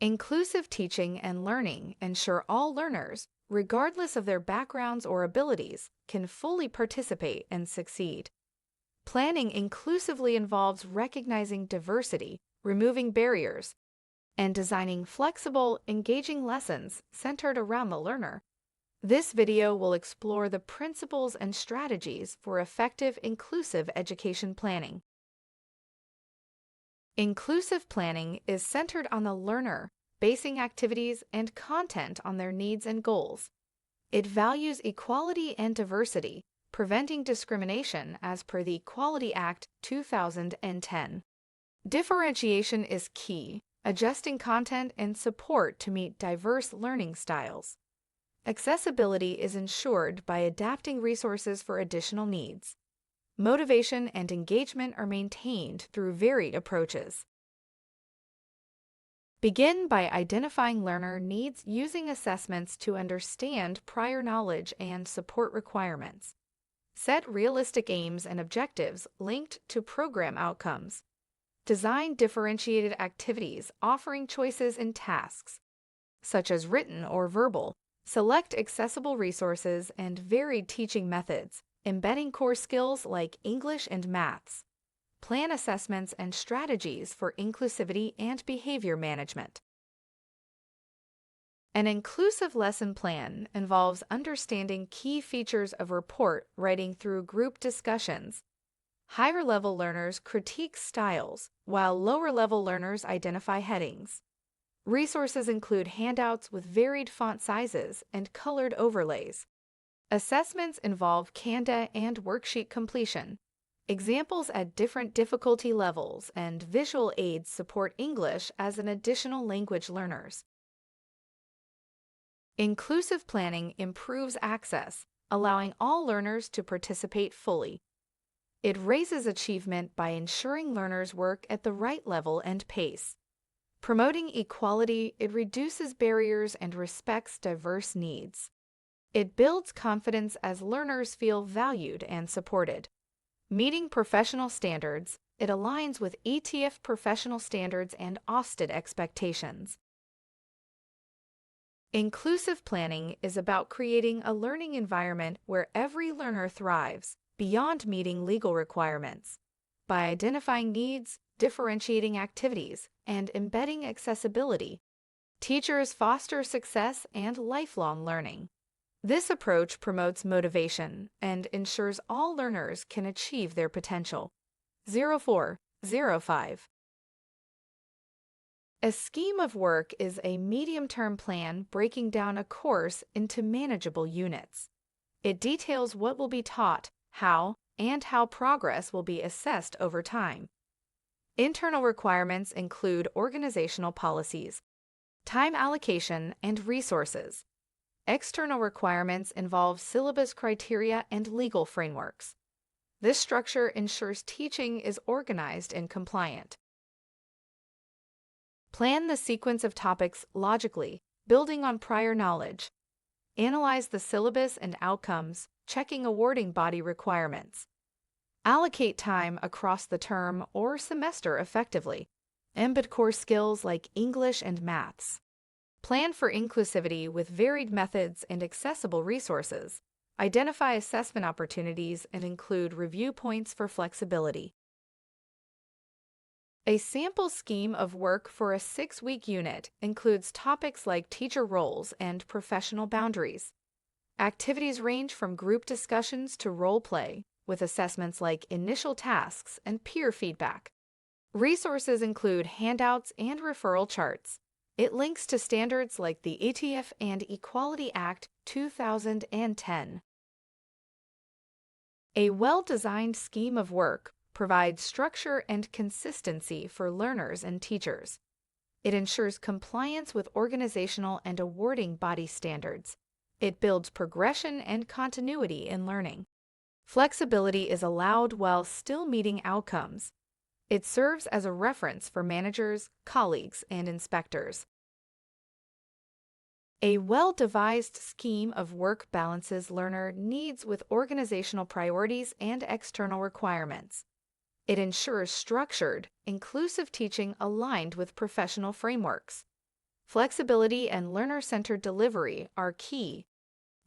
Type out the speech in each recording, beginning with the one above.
Inclusive teaching and learning ensure all learners, regardless of their backgrounds or abilities, can fully participate and succeed. Planning inclusively involves recognizing diversity, removing barriers, and designing flexible, engaging lessons centered around the learner. This video will explore the principles and strategies for effective inclusive education planning. Inclusive planning is centered on the learner, basing activities and content on their needs and goals. It values equality and diversity, preventing discrimination as per the Equality Act 2010. Differentiation is key, adjusting content and support to meet diverse learning styles. Accessibility is ensured by adapting resources for additional needs. Motivation and engagement are maintained through varied approaches. Begin by identifying learner needs using assessments to understand prior knowledge and support requirements. Set realistic aims and objectives linked to program outcomes. Design differentiated activities offering choices in tasks, such as written or verbal. Select accessible resources and varied teaching methods, embedding core skills like English and maths. Plan assessments and strategies for inclusivity and behavior management. An inclusive lesson plan involves understanding key features of report writing through group discussions. Higher-level learners critique styles, while lower-level learners identify headings. Resources include handouts with varied font sizes and colored overlays. Assessments involve Canvas and worksheet completion. Examples at different difficulty levels and visual aids support English as an additional language learners. Inclusive planning improves access, allowing all learners to participate fully. It raises achievement by ensuring learners work at the right level and pace. Promoting equality, it reduces barriers and respects diverse needs. It builds confidence as learners feel valued and supported. Meeting professional standards, it aligns with ETF professional standards and OSTD expectations. Inclusive planning is about creating a learning environment where every learner thrives, beyond meeting legal requirements. By identifying needs, differentiating activities, and embedding accessibility, teachers foster success and lifelong learning. This approach promotes motivation and ensures all learners can achieve their potential. 0405. A scheme of work is a medium-term plan breaking down a course into manageable units. It details what will be taught, how, and how progress will be assessed over time. Internal requirements include organizational policies, time allocation, and resources. External requirements involve syllabus criteria and legal frameworks. This structure ensures teaching is organized and compliant. Plan the sequence of topics logically, building on prior knowledge. Analyze the syllabus and outcomes, checking awarding body requirements. Allocate time across the term or semester effectively. Embed core skills like English and maths. Plan for inclusivity with varied methods and accessible resources. Identify assessment opportunities and include review points for flexibility. A sample scheme of work for a 6-week unit includes topics like teacher roles and professional boundaries. Activities range from group discussions to role play, with assessments like initial tasks and peer feedback. Resources include handouts and referral charts. It links to standards like the ETF and Equality Act 2010. A well-designed scheme of work provides structure and consistency for learners and teachers. It ensures compliance with organizational and awarding body standards. It builds progression and continuity in learning. Flexibility is allowed while still meeting outcomes. It serves as a reference for managers, colleagues, and inspectors. A well-devised scheme of work balances learner needs with organizational priorities and external requirements. It ensures structured, inclusive teaching aligned with professional frameworks. Flexibility and learner-centered delivery are key,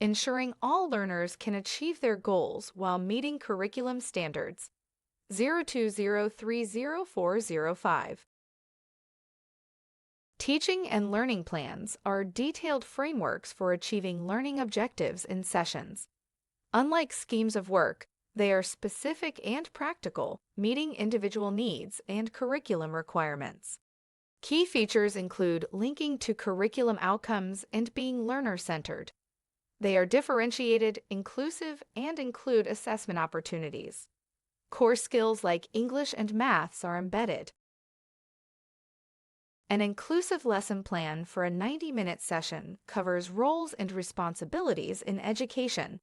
ensuring all learners can achieve their goals while meeting curriculum standards. 020300405. Teaching and learning plans are detailed frameworks for achieving learning objectives in sessions. Unlike schemes of work, they are specific and practical, meeting individual needs and curriculum requirements. Key features include linking to curriculum outcomes and being learner-centered. They are differentiated, inclusive, and include assessment opportunities. Core skills like English and maths are embedded. An inclusive lesson plan for a 90-minute session covers roles and responsibilities in education.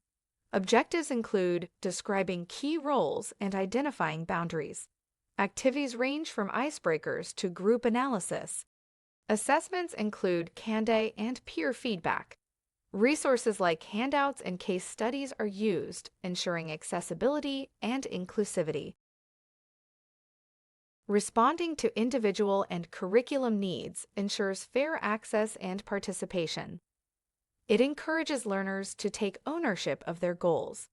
Objectives include describing key roles and identifying boundaries. Activities range from icebreakers to group analysis. Assessments include Candidate and peer feedback. Resources like handouts and case studies are used, ensuring accessibility and inclusivity. Responding to individual and curriculum needs ensures fair access and participation. It encourages learners to take ownership of their goals.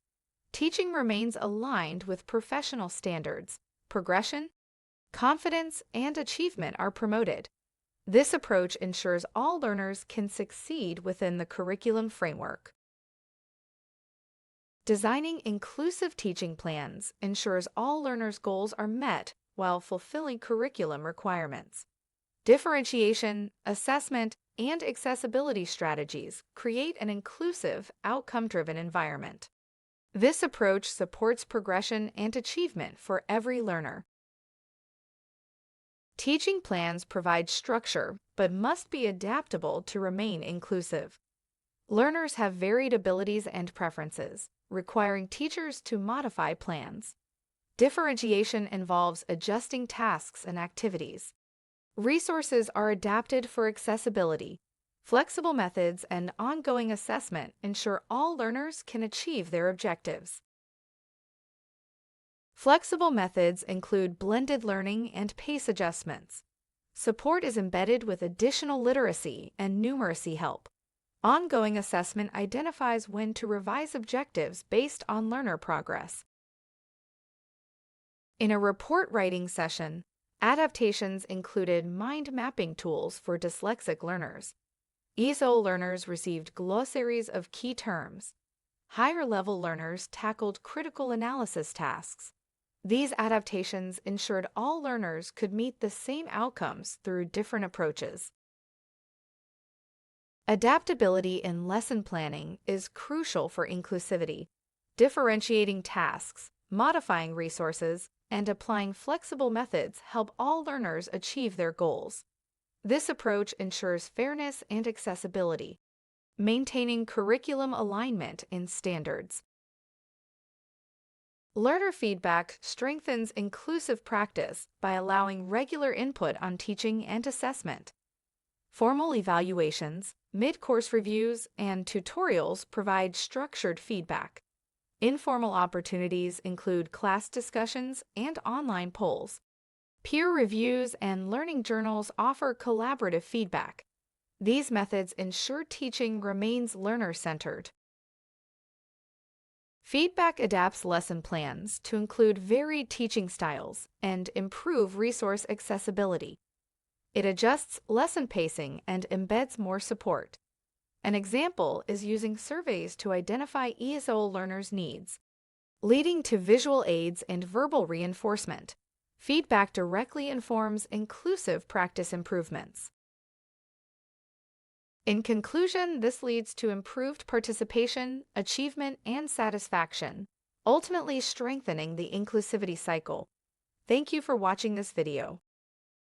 Teaching remains aligned with professional standards. Progression, confidence, and achievement are promoted. This approach ensures all learners can succeed within the curriculum framework. Designing inclusive teaching plans ensures all learners' goals are met while fulfilling curriculum requirements. Differentiation, assessment, and accessibility strategies create an inclusive, outcome-driven environment. This approach supports progression and achievement for every learner. Teaching plans provide structure but must be adaptable to remain inclusive. Learners have varied abilities and preferences, requiring teachers to modify plans. Differentiation involves adjusting tasks and activities. Resources are adapted for accessibility. Flexible methods and ongoing assessment ensure all learners can achieve their objectives. Flexible methods include blended learning and pace adjustments. Support is embedded with additional literacy and numeracy help. Ongoing assessment identifies when to revise objectives based on learner progress. In a report writing session, adaptations included mind mapping tools for dyslexic learners. ESOL learners received glossaries of key terms. Higher-level learners tackled critical analysis tasks. These adaptations ensured all learners could meet the same outcomes through different approaches. Adaptability in lesson planning is crucial for inclusivity. Differentiating tasks, modifying resources, and applying flexible methods help all learners achieve their goals. This approach ensures fairness and accessibility, maintaining curriculum alignment and standards. Learner feedback strengthens inclusive practice by allowing regular input on teaching and assessment. Formal evaluations, mid-course reviews, and tutorials provide structured feedback. Informal opportunities include class discussions and online polls. Peer reviews and learning journals offer collaborative feedback. These methods ensure teaching remains learner-centered. Feedback adapts lesson plans to include varied teaching styles and improve resource accessibility. It adjusts lesson pacing and embeds more support. An example is using surveys to identify ESOL learners' needs, leading to visual aids and verbal reinforcement. Feedback directly informs inclusive practice improvements. In conclusion, this leads to improved participation, achievement, and satisfaction, ultimately strengthening the inclusivity cycle. Thank you for watching this video.